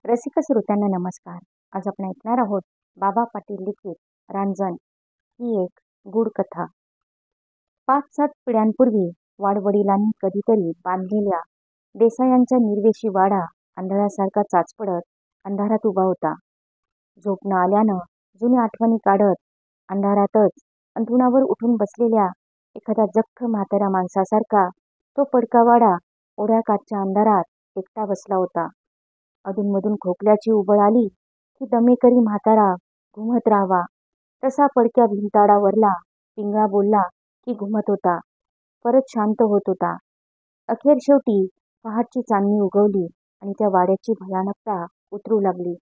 रसिक श्रोत्यांना नमस्कार. आज आपण ऐकणार आहोत बाबा पाटील लिखित रांजण ही एक गूढ कथा. 5-7 पिढ्यांपूर्वी वाडवडिलांनी कधीतरी बांधलेल्या देसायांच्या निर्वेशी वाडा अंधारासारखा चाचपडत अंधारात उभा होता. झोप न आल्यानं जुन्या आठवणी काढत अंधारातच अंथरुणावर उठून बसलेल्या एखाद्या जख्ख म्हाताऱ्या माणसासारखा तो पडका वाडा ओढ्या काठच्या अंधारात एकटा बसला होता. अधूनमधून खोकल्याची उबळ आली की दमेकरी म्हातारा घुमत राहावा तसा पडक्या भिंताडावरला पिंगळा बोलला की घुमत होता, परत शांत होत होता. अखेर शेवटी पहाटची चांदणी उगवली आणि त्या वाड्याची भयानकता उतरू लागली.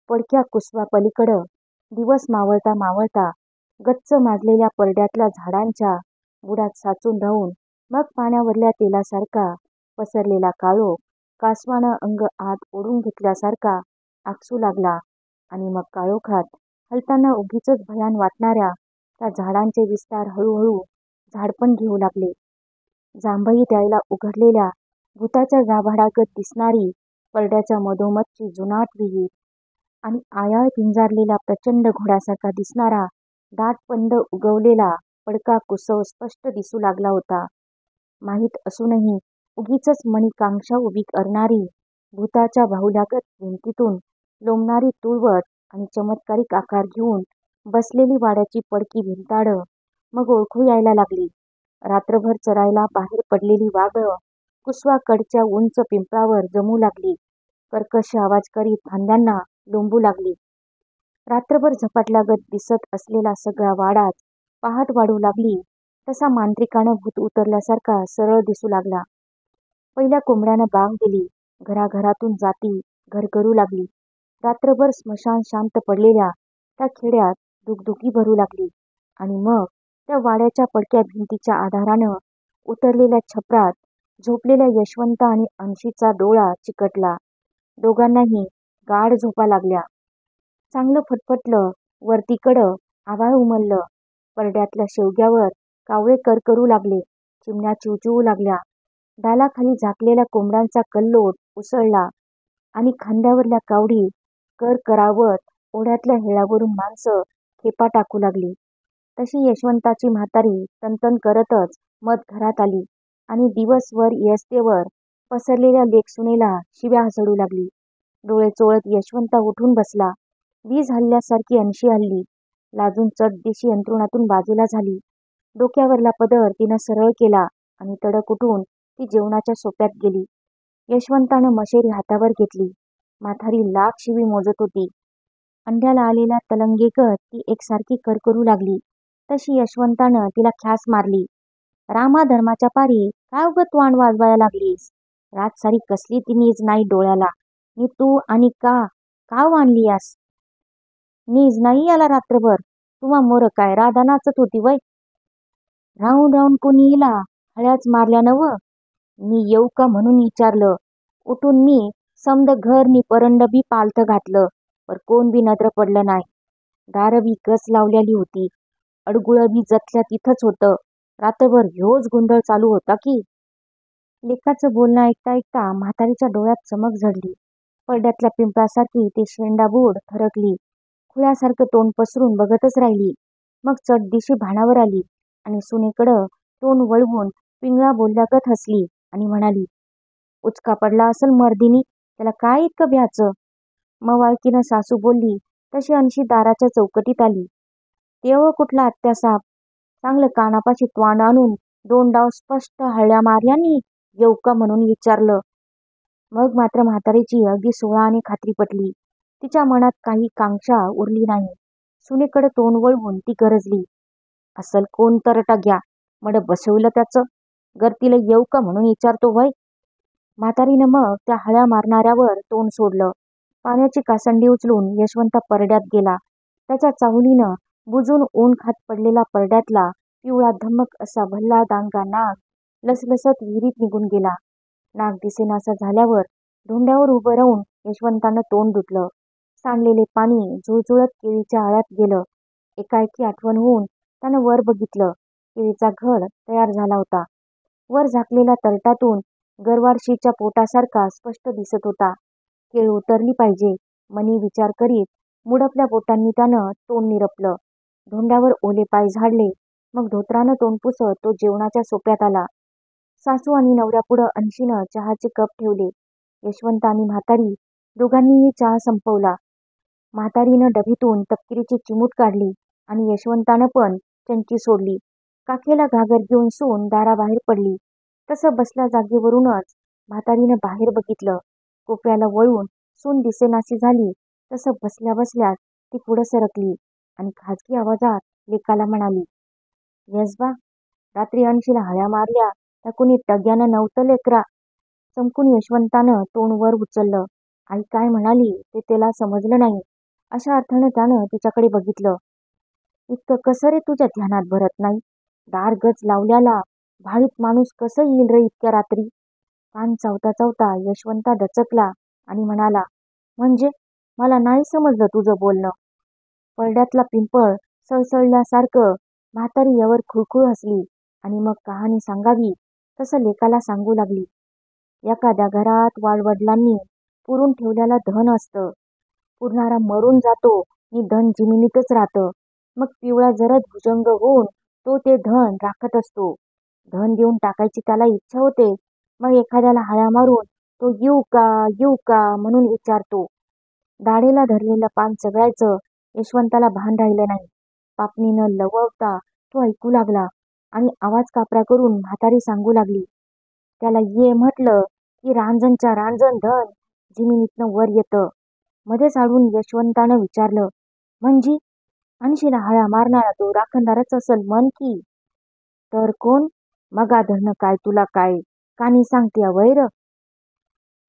पडक्या कुसवा पलीकडं दिवस मावळता मावळता गच्च माजलेल्या परड्यातल्या झाडांच्या बुडात साचून राहून मग पाण्यावरल्या तेलासारखा पसरलेला काळोख कासवानं अंग आत ओढून घेतल्यासारखा आकसू लागला आणि मग काळोखात हलताना उगीचच भयान वाटणाऱ्या त्या झाडांचे विस्तार हळूहळू झाडपण घेऊ लागले. जांभई द्यायला उघडलेल्या भुताच्या गाभाडागत दिसणारी परड्याच्या मधोमधची जुनाट विहीर आणि आयाळ पिंजारलेला प्रचंड घोड्यासारखा दिसणारा दाटपंद उगवलेला पडका कुसव स्पष्ट दिसू लागला होता. माहीत असूनही उगीचच मनी कांक्षा उभी करणारी भूताच्या बाहुल्यागत भिंतीतून लोंबणारी तुळवट आणि चमत्कारिक आकार घेऊन बसलेली वाड्याची पडकी भिंताडं मग ओळखू यायला लागली. रात्रभर चरायला बाहेर पडलेली वाघळं कुसवाकडच्या उंच पिंपळावर जमू लागली. कर्कश आवाज करीत फांद्यांना लोंबू लागली. रात्रभर झपाटल्यागत दिसत असलेला सगळा वाडाच पहाट वाढू लागली तसा मांत्रिकानं भूत उतरल्यासारखा सरळ दिसू लागला. पहिल्या कोंबड्यानं बांग दिली. घराघरातून जाती घर करू लागली. रात्रभर स्मशान शांत पडलेल्या त्या खेड्यात धुकधुकी भरू लागली आणि मग त्या वाड्याच्या पडक्या भिंतीच्या आधारानं उतरलेल्या छपरात झोपलेल्या यशवंत आणि अंशीचा डोळा चिकटला. दोघांनाही गाढ झोपा लागल्या. चांगलं फटफटलं. वरतीकडं आभाळ उमललं. परड्यातल्या शेवग्यावर कावळे करकरू लागले. चिमण्या चिवचिवू लागल्या. डालाखाली झाकलेल्या कोंबड्यांचा कल्लोळ उसळला आणि खांद्यावरल्या कावडी करकरावत ओढ्यातल्या हेळावरून माणसं खेपा टाकू लागली. तशी यशवंताची म्हातारी तनतन करतच मध घरात आली आणि दिवसभर येस्तेवर पसरलेल्या लेकसुनेला शिव्या हसडू लागली. डोळे चोळत यशवंता उठून बसला. वीज हल्ल्यासारखी अंशी हल्ली. लाजून चटदिशी अंथरुणातून बाजूला झाली. डोक्यावरला पदर तिनं सरळ केला आणि तडक उठून ती जेवणाच्या सोप्यात गेली. यशवंतानं मशेरी हातावर घेतली. म्हातारी लाख शिवी मोजत होती. अंड्याला आलेल्या तलंगेगत ती एकसारखी करकरू लागली. तशी यशवंतानं तिला ख्यास मारली. रामा धर्माच्या पारी काय उगत वाण वाजवाया लागलीस? रात सारी कसली ती नीज नाही डोळ्याला, नि तू आणि का वाणलीयास? नीज नाही याला रात्रभर. तुम्हा मोर काय राधा नाचत होती वय? राहून राहून कोणी हिला हळ्याच मारल्या नव? मी येऊ का म्हणून विचारलं. उठून मी समद घर नि परंड बी पालथ घातलं, पर कोण बी नजर पडलं नाही. दार बी कस लावलेली होती. अडगुळ बी जथल्या तिथंच होतं. रात्रभर ह्योच गोंधळ चालू होता की. लेकाचं बोलणं ऐकता ऐकता म्हातारीच्या डोळ्यात चमक झडली. परड्यातल्या पिंपळासारखी ती शेंडाबूड थरकली. खुळ्यासारखं तोंड पसरून बघतच राहिली. मग चटदिशी भानावर आली आणि सुनेकडं तोंड वळवून पिंगळा बोलल्यागत हसली आणि म्हणाली, उचका पडला असल मर्दिनी, त्याला काय इतकं भ्याचं? मवाळकीनं सासू बोलली तशी अंशी दाराच्या चौकटीत आली. तेव कुठला आत्यासाप? चांगलं कानापाशी त्वांड आणून 2 डाव स्पष्ट हळ्या मारल्यानी येऊ का म्हणून विचारलं. मग मात्र म्हातारीची अगदी सोळाने खात्री पटली. तिच्या मनात काही कांक्षा उरली नाही. सुनेकडं तोंड वळवून ती गरजली, असल कोण तरटा घ्या, मड बसवलं त्याचं. गर्तीला येऊ का म्हणून विचारतो व्हय? म्हातारीनं मग त्या हळ्या मारणाऱ्यावर तोंड सोडलं. पाण्याची कासंडी उचलून यशवंता परड्यात गेला. त्याच्या चाहुलीनं बुजून ऊन खात पडलेला परड्यातला पिवळा धमक असा भल्ला दांडगा नाग लसलसत विहिरीत निघून गेला. नाग दिसेनासा झाल्यावर धोंड्यावर उभं राहून यशवंतानं तोंड धुतलं. सांडलेले पाणी झुळझुळत केळीच्या आळ्यात गेलं. एकाएकी आठवण होऊन त्यानं वर बघितलं. केळीचा घड तयार झाला होता. वर झाकलेल्या तरटातून गरवारशीच्या पोटासारखा स्पष्ट दिसत होता. केळ उतरली पाहिजे मनी विचार करीत मुडपल्या बोटांनी त्यानं तोंड निरपलं. धोंड्यावर ओले पाय झाडले. मग धोतरानं तोंड पुसत तो जेवणाच्या सोप्यात आला. सासू आणि नवऱ्यापुढं अन्शीनं चहाचे कप ठेवले. यशवंत आणि म्हातारी दोघांनीही चहा संपवला. म्हातारीनं डबीतून तपकिरीची चिमूट काढली आणि यशवंतानं पण चमची सोडली. काखेला घागर घेऊन सून दाराबाहेर पडली. तसं बसल्या जागेवरूनच म्हातारीनं बाहेर बघितलं. कोपऱ्याला वळून सून दिसेनाशी झाली तसं बसल्या बसल्याच ती पुढं सरकली आणि खाजगी आवाजात लेकाला म्हणाली, "येस बा, रात्री अन्शीला हळ्या मारल्या त्या कुणी टग्यानं नव्हतं लेकरा." चमकून यशवंतानं तोंड वर उचललं. आई काय म्हणाली ते त्याला समजलं नाही. अशा अर्थानं त्यानं तिच्याकडे बघितलं. "इतकं कसं रे तुझ्या ध्यानात भरत नाही? दार गच लावल्याला भाळीत माणूस कसं येईल रे इतक्या रात्री?" कान चावता चावता यशवंता दचकला आणि म्हणाला, "म्हणजे मला नाही समजलं तुझं बोलणं." परड्यातला पिंपळ सळसळल्यासारखं म्हातारी यावर खुळखुळ हसली आणि मग कहाणी सांगावी तसं लेकाला सांगू लागली. एखाद्या घरात वाडवडिलांनी पुरून ठेवल्याला धन असतं. पुरणारा मरून जातो नि धन जिमिनीतच राहतं. मग पिवळा जरद भुजंग होऊन तो ते धन राखत असतो. धन देऊन टाकायची त्याला इच्छा होते. मग एखाद्याला हळ्या मारून तो येऊ का म्हणून विचारतो. दाढेला धरलेलं पान चघळायचं यशवंताला भान राहिलं नाही. पापणीनं लववता तो ऐकू लागला आणि आवाज कापरा करून म्हातारी सांगू लागली. त्याला ये म्हटलं की रांजणच्या रांजण धन जिमिनीतनं वर येतं. मध्येच आडून यशवंतानं विचारलं, "म्हणजे अन्शीला हळ्या मारणारा तो राखणदारच असल म्हण की." "तर कोण? मगा धरणं काय तुला काय कानी सांगते वैर?"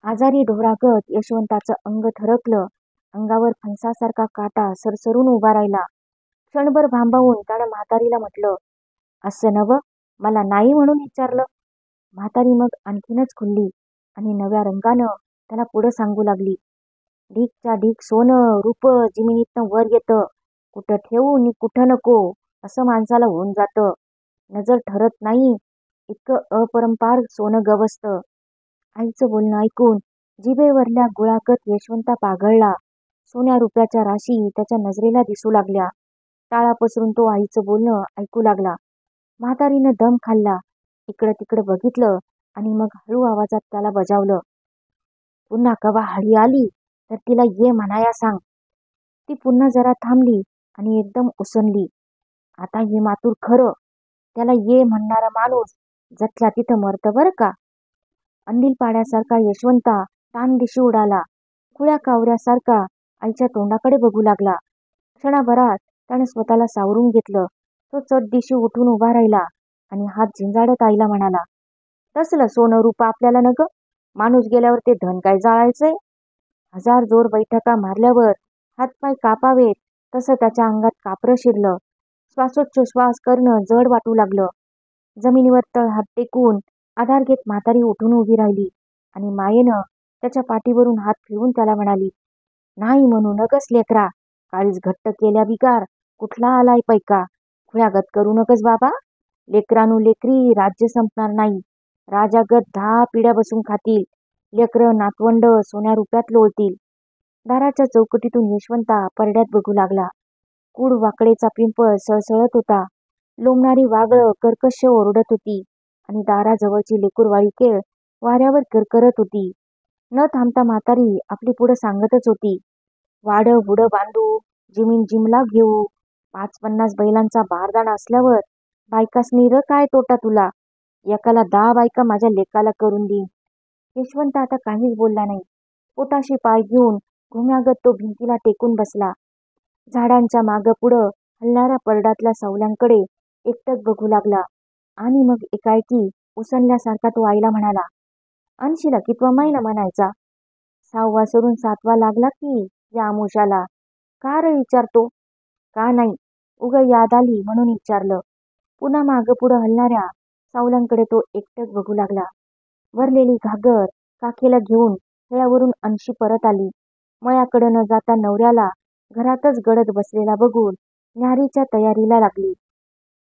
आजारी ढोरागत यशवंताचं अंग थरकलं. अंगावर फणसासारखा काटा सरसरून उभा राहिला. क्षणभर भांबावून त्यानं म्हातारीला म्हटलं, "असं नवं, मला नाही म्हणून विचारलं." म्हातारी मग आणखीनच खुलली आणि नव्या रंगानं त्याला पुढं सांगू लागली. "ढीकच्या ढीक सोनं रूप जिमिनीतनं वर येतं. कुठं ठेवू नि कुठं नको असं माणसाला होऊन जातं. नजर ठरत नाही इतकं अपरंपार सोनं गवसतं." आईचं बोलणं ऐकून जिभेवरल्या गुळागत यशवंता पाघळला. सोन्या रुपयाच्या राशी त्याच्या नजरेला दिसू लागल्या. टाळा पसरून तो आईचं बोलणं ऐकू लागला. म्हातारीनं दम खाल्ला. इकडं तिकडं बघितलं आणि मग हळू आवाजात त्याला बजावलं, "पुन्हा कवा हळी आली तर तिला ये म्हणाया सांग." ती पुन्हा जरा थांबली आणि एकदम उसनली. "आता ये मातूर खरं, त्याला ये म्हणणारा माणूस जथल्या तिथं मरतं बरं का." अंडील पाड्यासारखा यशवंता तान दिशी उडाला. खुळ्या कावऱ्यासारखा आईच्या तोंडाकडे बघू लागला. क्षणाभरात त्यानं स्वतःला सावरून घेतलं. तो चट दिशी उठून उभा राहिला आणि हात झिंजाडत आईला म्हणाला, "तसलं सोनं रूप आपल्याला न ग. माणूस गेल्यावर ते धन काय जाळायचंय?" 1000 जोर बैठका मारल्यावर हातपाय कापावेत तसं त्याच्या अंगात कापरं शिरलं. श्वासोच्छ्वास करणं जड वाटू लागलं. जमिनीवर तळहात टेकून आधार घेत म्हातारी उठून उभी राहिली आणि मायेनं त्याच्या पाठीवरून हात फिरवून त्याला म्हणाली, "नाही म्हणू नकस लेकरा. काळीज घट्ट केल्या बिकार कुठला आलाय पैका. खुळ्यागत करू नकस बाबा. लेकरानू लेकरी राज्य संपणार नाही. राजागत 10 पिढ्या बसून खातील. लेकरं नातवंड सोन्या रुपयात लोळतील." दाराच्या चौकटीतून यशवंता परड्यात बघू लागला. कूड वाकडेचा पिंपळ सळसळत होता. लोंबणारी वागळं कर्कश ओरडत होती आणि दाराजवळची लेकूरवाळी केळ वाऱ्यावर करकरत होती. न थांबता म्हातारी आपली पुढं सांगतच होती, "वाडं बुडं बांधू, जिमीन जिमला घेऊ. 5-50 बैलांचा बारदाना असल्यावर बायकासनी र काय तोटा तुला. एकाला 10 बायका माझ्या लेकाला करून देईन." यशवंत आता काहीच बोलला नाही. पोटाशी पाय घेऊन घुम्यागत तो भिंतीला टेकून बसला. झाडांच्या मागं पुढं हलणाऱ्या परडातल्या सावल्यांकडे एकटक बघू लागला आणि मग एकाएकी उसनल्यासारखा तो आईला म्हणाला, "अन्शीला कितवा महिना म्हणायचा?" "6वा सरून 7वा लागला की या आमुषाला." "का र विचारतो?" "का नाही, उग याद आली म्हणून विचारलं." पुन्हा मागं पुढं हलणाऱ्या सावल्यांकडे तो एकटक बघू लागला. भरलेली घागर काखेला घेऊन खेळावरून अन्शी परत आली. मळ्याकडं न जाता नवऱ्याला घरातच गडद बसलेला बघून न्याहारीच्या तयारीला लागली.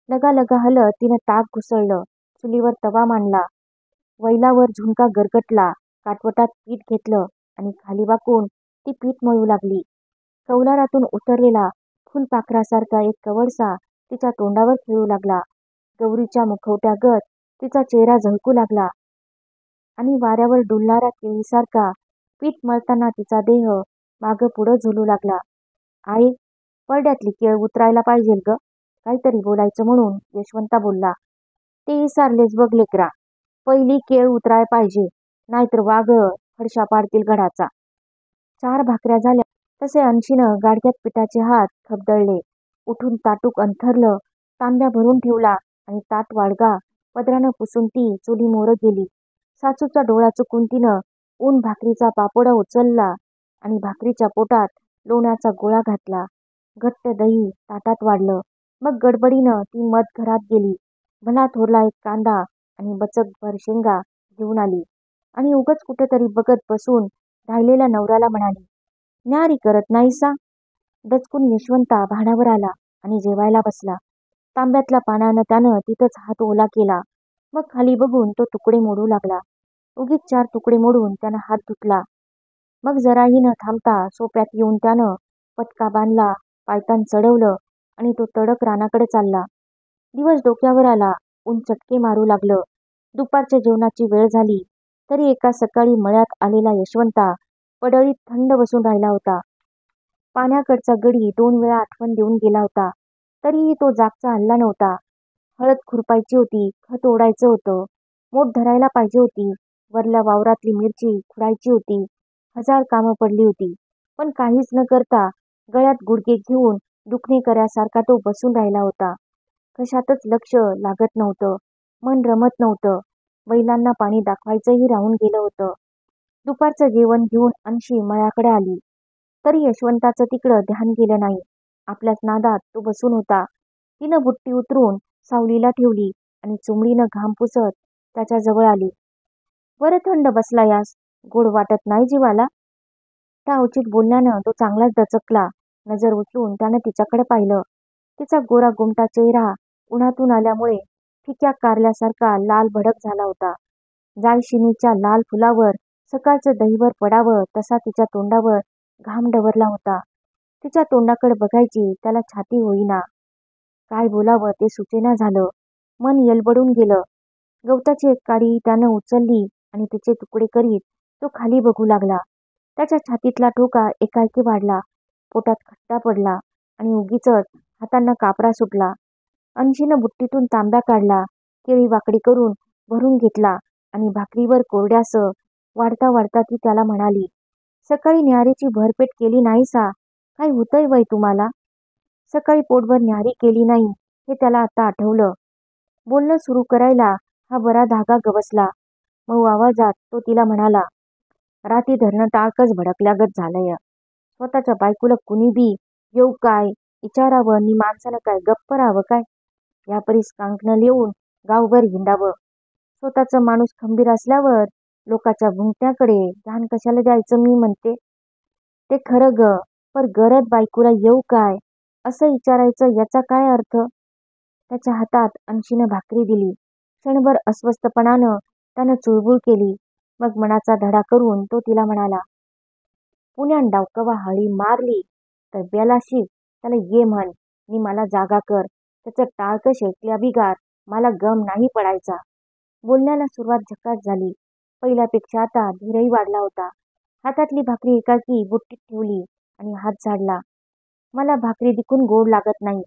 लगालगा हलत तिनं ताक घुसळलं. चुलीवर तवा मांडला. वैलावर झुणका गरगटला. काटवटात पीठ घेतलं आणि खाली वाकून ती पीठ मळू लागली. कौलारातून उतरलेला फुलपाखरासारखा एक कवळसा तिच्या तोंडावर खेळू लागला. गौरीच्या मुखवट्यागत तिचा चेहरा झळकू लागला आणि वाऱ्यावर डुलणाऱ्या केळीसारखा पीठ मळताना तिचा देह मागं पुढं झुलू लागला. "आई, परड्यातली केळ उतरायला पाहिजेल ग," काहीतरी बोलायचं म्हणून यशवंता बोलला. "ते विसरलेच बघ लेकरा. पहिली केळ उतराय पाहिजे, नाहीतर वाघ फडशा पाडतील घडाचा." 4 भाकऱ्या झाल्या तसे अन्शीनं गाडग्यात पिठाचे हात खबदळले. उठून ताटूक अंथरलं, तांब्या भरून ठेवला आणि ताट वाडगा पदरानं पुसून ती चुलीमोरं गेली. सासूचा डोळा चुकून तिनं ऊन भाकरीचा पापोडा उचलला आणि भाकरीच्या पोटात लोण्याचा गोळा घातला. घट्ट दही ताटात वाढलं. मग गडबडीनं ती मधघरात गेली. भला थोरला एक कांदा आणि बचकभर शेंगा घेऊन आली आणि उगाच कुठेतरी बघत बसून राहिलेल्या नवऱ्याला म्हणाली, "न्यारी करत नाहीसा?" दचकून यशवंता भांड्यावर आला आणि जेवायला बसला. तांब्यातल्या पाण्यानं त्यानं तिथंच हात ओला केला. मग खाली बघून तो तुकडे मोडू लागला. उगीच 4 तुकडे मोडून त्यानं हात धुतला. मग जराही न थांबता सोप्यात येऊन त्यानं पटका बांधला, पायतान चढवलं आणि तो तडक रानाकडे चालला. दिवस डोक्यावर आला. ऊन चटके मारू लागलं. दुपारच्या जेवणाची वेळ झाली तरी एका सकाळी मळ्यात आलेला यशवंता पडळीत थंड बसून राहिला होता. पाण्याकडचा गडी 2 वेळा आठवण देऊन गेला होता, तरीही तो जागचा हलला नव्हता. हळद खुरपायची होती, खत ओढायचं होतं, मोठ धरायला पाहिजे होती, वरल्या वावरातली मिरची खुडायची होती, 1000 कामं पडली होती. पण काहीच न करता गळ्यात गुडघे घेऊन दुखणेकऱ्यासारखा तो बसून राहिला होता. कशातच लक्ष लागत नव्हतं, मन रमत नव्हतं. बैलांना पाणी दाखवायचंही राहून गेलं होतं. दुपारचं जेवण घेऊन अन्शी मळ्याकडे आली, तरी यशवंताचं तिकडं ध्यान गेलं नाही. आपल्याच नादात तो बसून होता. तिनं बुट्टी उतरून सावलीला ठेवली आणि चुमडीनं घाम पुसत त्याच्या जवळ आली. "बरं थंड बसलायास, गोड वाटत नाही जीवाला?" त्या अवचित बोलण्यानं तो चांगलाच दचकला. नजर उचलून त्यानं तिच्याकडे पाहिलं. तिचा गोरा गोमटा चेहरा उन्हातून आल्यामुळे फिक्या कारल्यासारखा लाल भडक झाला होता. जायशिनीच्या लाल फुलावर सकाळचं दहीवर पडावं तसा तिच्या तोंडावर घाम डवरला होता. तिच्या तोंडाकडे बघायची त्याला छाती होईना. काय बोलावं ते सुचेना झालं. मन येलबडून गेलं. गवताची एक काडी त्यानं उचलली आणि तिचे तुकडे करीत तो खाली बघू लागला. त्याच्या छातीतला ठोका एकाएकी वाढला. पोटात खट्टा पडला आणि उगीचच हातांना कापरा सुटला. अन्शीनं बुट्टीतून तांब्या काढला, केळी वाकडी करून भरून घेतला आणि भाकरीवर कोरड्यासं वाढता वाढता ती त्याला म्हणाली, "सकाळी न्याहारीची भरपेट केली नाहीसा, काही होतंय वय तुम्हाला?" सकाळी पोटभर न्याहारी केली नाही हे त्याला आता आठवलं. बोलणं सुरू करायला हा बरा धागा गवसला. मऊ आवाजात तो तिला म्हणाला, "राती धरणं टाळकच भडकल्यागत झालंय. स्वतःच्या बायकोला कुणी बी येऊ काय इचारावं नि माणसानं काय गप्प राहावं काय? यापरीस कांकणं लिहून गावभर हिंडावं. स्वतःचं माणूस खंबीर असल्यावर लोकाच्या भुंकण्याकडे ध्यान कशाला द्यायचं मी म्हणते. ते खरं ग, पर गरज बायकोला येऊ काय असं विचारायचं याचा काय अर्थ?" त्याच्या हातात अन्शीनं भाकरी दिली. क्षणभर अस्वस्थपणानं त्यानं चुळबुळ केली. मग मनाचा धडा करून तो तिला म्हणाला, "पुण्यान डावकवा हळी मारली तर बेलाशीक त्याला ये म्हण नि मला जागा कर. त्याचं टाळकं शेकल्या बिगार मला गम नाही पडायचा." बोलण्याला सुरुवात झकास झाली. पहिल्यापेक्षा आता धीरही वाढला होता. हातातली भाकरी एकाकी बुट्टीत ठेवली आणि हात झाडला. "मला भाकरी दिकून गोड लागत नाही.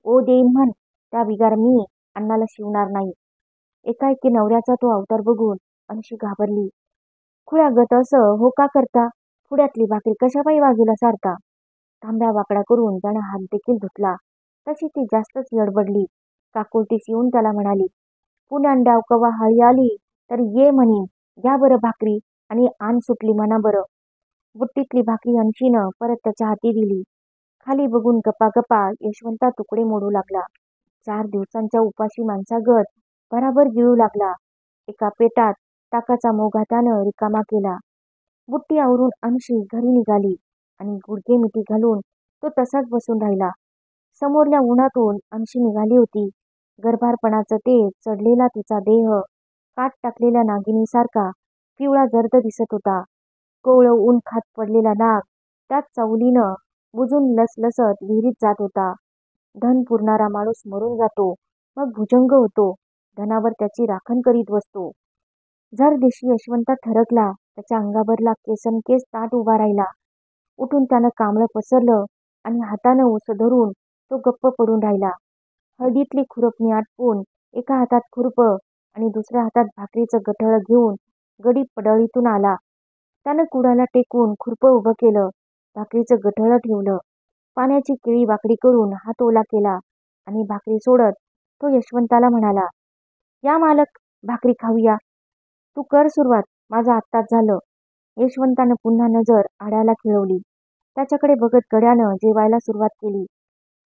ओ देईन म्हण, त्या बिगार मी अन्नाला शिवणार नाही." एकाएकी नवऱ्याचा तो अवतार बघून अन्शी घाबरली. "खुळ्यागत असं हो का करता? पुड्यातली भाकरी कशापायी बाजूला सारता?" तांब्या वाकडा करून त्यानं हात देखील धुतला. तशी ती जास्तच गडबडली. काकुळतीस येऊन त्याला म्हणाली, "पुण्यान डाव कवा हळी आली तर ये म्हणीन, घ्या बरं भाकरी आणि आण सुटली म्हणा बरं." बुट्टीतली भाकरी अन्शीनं परत त्याच्या हाती दिली. खाली बघून गपागपा यशवंता तुकडे मोडू लागला. 4 दिवसांच्या उपाशी माणसागत भराभर गिळू लागला. एका पेटात ताकाचा मोघा त्यानं रिकामा केला. बुट्टी आवरून अन्शी घरी निघाली आणि गुडघे मिठी घालून तो तसाच बसून राहिला. समोरल्या उन्हातून अन्शी निघाली होती. गर्भारपणाचं तेज चढलेला तिचा देह काट टाकलेल्या नागिनीसारखा पिवळा जर्द दिसत होता. कोवळं ऊन खात पडलेला नाग त्यात चावलीनं बुजून लसलसत विहिरीत जात होता. धन पुरणारा माणूस मरून जातो, मग भुजंग होतो, धनावर त्याची राखण करीत बसतो. जर दिवशी यशवंता थरकला, त्याच्या अंगावरला केसनकेस ताट उभा राहिला. उठून त्यानं कांबळं पसरलं आणि हातानं उस धरून तो गप्प पडून राहिला. हळदीतली खुरपणी आटपून एका हातात खुरप आणि दुसऱ्या हातात भाकरीचं गठळ घेऊन गडी पडळीतून आला. त्यानं कुडाला टेकून खुरपं उभं केलं, भाकरीचं गठळ ठेवलं, पाण्याची केळी वाकडी करून हात ओला केला आणि भाकरी सोडत तो यशवंताला म्हणाला, या मालक, भाकरी खाऊया. तू कर सुरुवात, माझं आत्ताच झालं. यशवंतानं पुन्हा नजर आड्याला खिळवली. त्याच्याकडे बघत गड्यानं जेवायला सुरुवात केली.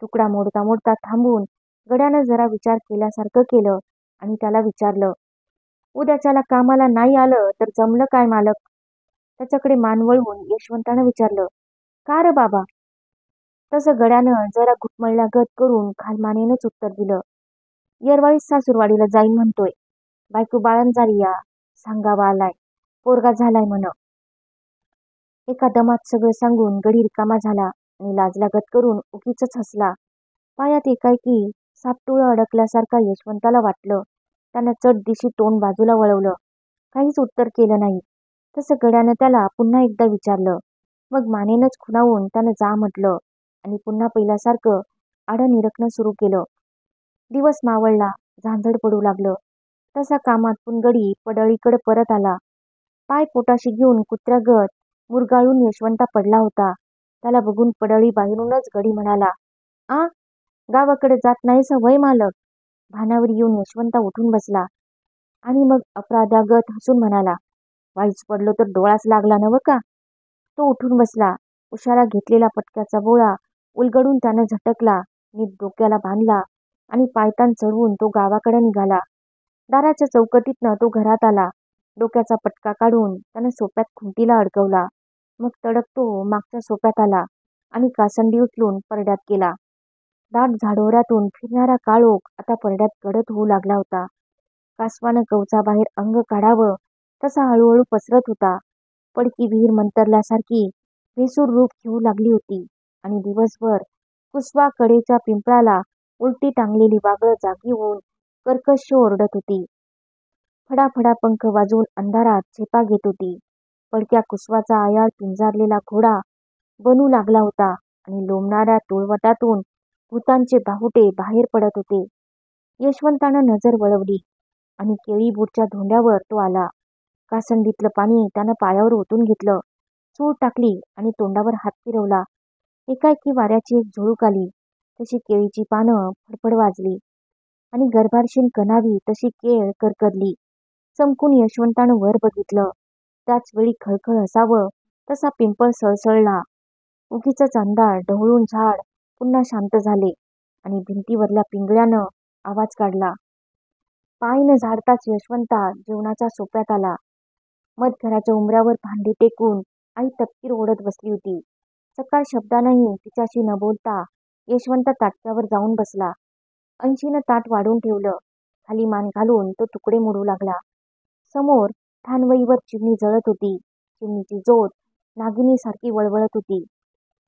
तुकडा मोडता मोडता थांबून गड्यानं जरा विचार केल्यासारखं केलं आणि त्याला विचारलं, उद्याच्याला कामाला नाही आलं तर जमलं काय मालक? त्याच्याकडे मान वळवून यशवंतानं विचारलं, का र बाबा? तसं गड्यानं जरा घुटमळल्यागत करून खालमानेनंच उत्तर दिलं, येरवाळीच सासूरवाडीला जाईन म्हणतोय. बायको बाळण झाली या, सांगावा आलाय, पोरगा झालाय म्हण. एका दमात सगळं सांगून गडी रिकामा झाला आणि लाजल्यागत करून उगीचच हसला. पायात एकाएकी सापटुळं अडकल्यासारखा यशवंताला वाटलं. त्यानं चट दिशी तोंड बाजूला वळवलं. काहीच उत्तर केलं नाही. तसं गड्यानं त्याला पुन्हा एकदा विचारलं. मग मानेनंच खुणावून त्यानं जा म्हटलं आणि पुन्हा पहिल्यासारखं आडं निरखणं सुरू केलं. दिवस मावळला, झांझड पडू लागलं. तसा कामातून गडी पडळीकडे परत आला. पाय पोटाशी घेऊन कुत्र्यागत मुरगाळून यशवंता पडला होता. त्याला बघून पडळी बाहेरूनच गडी म्हणाला, आ, गावाकडे जात नाहीस वय मालक? भानावर येऊन यशवंता उठून बसला आणि मग अपराध्यागत हसून म्हणाला, वाईच पडलो तर डोळाच लागला नवं का? तो उठून बसला. उशाला घेतलेला पटक्याचा बोळा उलगडून त्यानं झटकला, नीट डोक्याला बांधला आणि पायतान चढवून तो गावाकडे निघाला. दाराच्या चौकटीतनं तो घरात आला. डोक्याचा पटका काढून त्यानं सोप्यात खुंटीला अडकवला. मग तडक तो मागच्या सोप्यात आला आणि कासंडी उचलून परड्यात गेला. दाट झाडोऱ्यातून फिरणारा काळोख आता परड्यात गडद होऊ लागला होता. कासवानं कवचाबाहेर अंग काढावं तसा हळूहळू पसरत होता. पडकी विहीर मंतरल्यासारखी भेसूर रूप घेऊ लागली होती आणि दिवसभर कुसवा कडेच्या पिंपळाला उलटी टांगलेली वाघळं जागी होऊन कर्कश ओरडत होती. फडाफडा पंख वाजवून अंधारात झेपा घेत होती. पडक्या कुसवाचा आयाळ पिंजारलेला घोडा बनू लागला होता आणि लोंबणाऱ्या तुळवटातून भूतांचे बाहुटे बाहेर पडत होते. यशवंतानं नजर वळवली आणि केळीबूटच्या धोंड्यावर तो आला. कासंडीतलं पाणी त्यानं पायावर ओतून घेतलं, चूळ टाकली आणि तोंडावर हात फिरवला. एकाएकी वाऱ्याची एक झुळूक आली, तशी केळीची पानं फडफड वाजली आणि गर्भारशीन कणावी तशी केळ करकरली. चमकून यशवंतानं वर बघितलं. त्याच वेळी खळखळ असावं तसा पिंपळ सळसळला. उगीचच अंधार ढवळून झाड पुन्हा शांत झाले आणि भिंतीवरल्या पिंगळ्यानं आवाज काढला. पाय न झाडताच यशवंता जेवणाच्या सोप्यात आला. मधघराच्या उंबऱ्यावर भांडी टेकून आई तपकीर ओढत बसली होती. सकाळ शब्दानंही तिच्याशी न बोलता यशवंत ताटक्यावर जाऊन बसला. अंशीनं ताट वाढून ठेवलं. खाली मान घालून तो तुकडे मोडू लागला. समोर ठाणवईवर चिमणी जळत होती. चिमणीची ज्योत नागिनीसारखी वळवळत होती.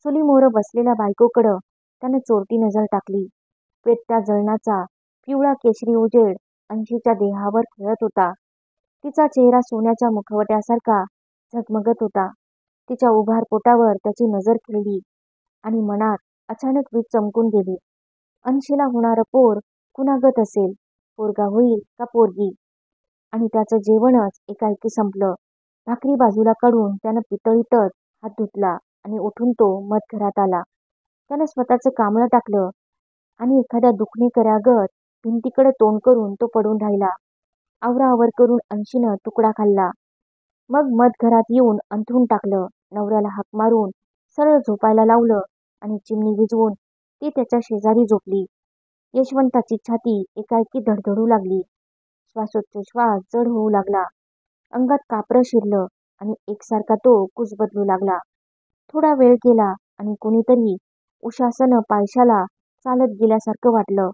चुलीमोहरं बसलेल्या बायकोकडं त्यानं चोरटी नजर टाकली. पेटत्या जळणाचा पिवळा केशरी उजेड अंशीच्या देहावर खेळत होता. तिचा चेहरा सोन्याच्या मुखवट्यासारखा झगमगत होता. तिच्या उभार पोटावर त्याची नजर खिळली आणि मनात अचानक वीज चमकून गेली. अंशीला होणारं पोर कुणागत असेल, पोरगा होईल का पोरगी? आणि त्याचं जेवणच एकाएकी संपलं. भाकरी बाजूला काढून त्यानं पितळीतच हात धुतला आणि उठून तो मधघरात आला. त्यानं स्वतःचं कांबळं टाकलं आणि एखाद्या दुखणेकऱ्यागत भिंतीकडे तोंड करून तो पडून राहिला. आवराआवर करून अंशीनं तुकडा खाल्ला. मग मधघरात येऊन अंथरून टाकलं. नवऱ्याला हाक मारून सरळ झोपायला लावलं आणि चिमणी विझवून ती त्याच्या शेजारी झोपली. यशवंताची छाती एकाएकी धडधडू लागली. श्वासोच्छ्वास जड होऊ लागला. अंगात कापरं शिरलं आणि एकसारखा तो कुजबदलू लागला. थोडा वेळ गेला आणि कोणीतरी उशासनं पायशाला चालत गेल्यासारखं वाटलं.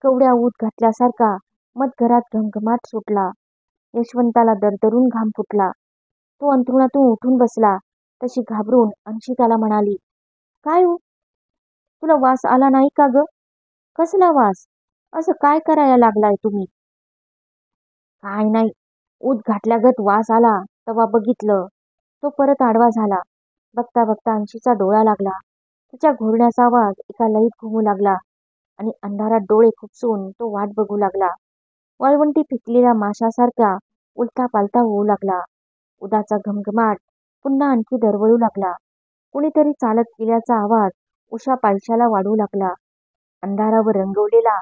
कवड्या ऊत घातल्यासारखा मधघरात घमघमाट सुटला. यशवंताला दरदरून घाम फुटला. तो अंथरुणातून उठून बसला. तशी घाबरून अन्शी त्याला म्हणाली, काय हो, तुला वास आला नाही का ग? कसला वास? असं काय करायला लागलाय तुम्ही? काय नाही, ऊत घातल्यागत वास आला तेव्हा बघितलं. तो परत आडवा झाला. बघता बघता अन्शीचा डोळा लागला. तिच्या घोरण्याचा आवाज एका लयीत घुमू लागला आणि अंधारात डोळे खुपसून तो वाट बघू लागला. वाळवंटी पिकलेल्या माशासारखा उलटा पालता होऊ लागला. उदाचा घमघमाट पुन्हा आणखी दरवळू लागला. कुणीतरी चालत गेल्याचा आवाज उषा पायथ्याला वाढू लागला. अंधारावर रंगवलेला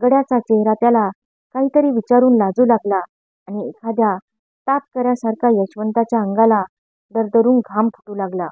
गड्याचा चेहरा त्याला काहीतरी विचारून लाजू लागला आणि एखाद्या तापकऱ्यासारखा यशवंताच्या अंगाला दरदरून घाम फुटू लागला.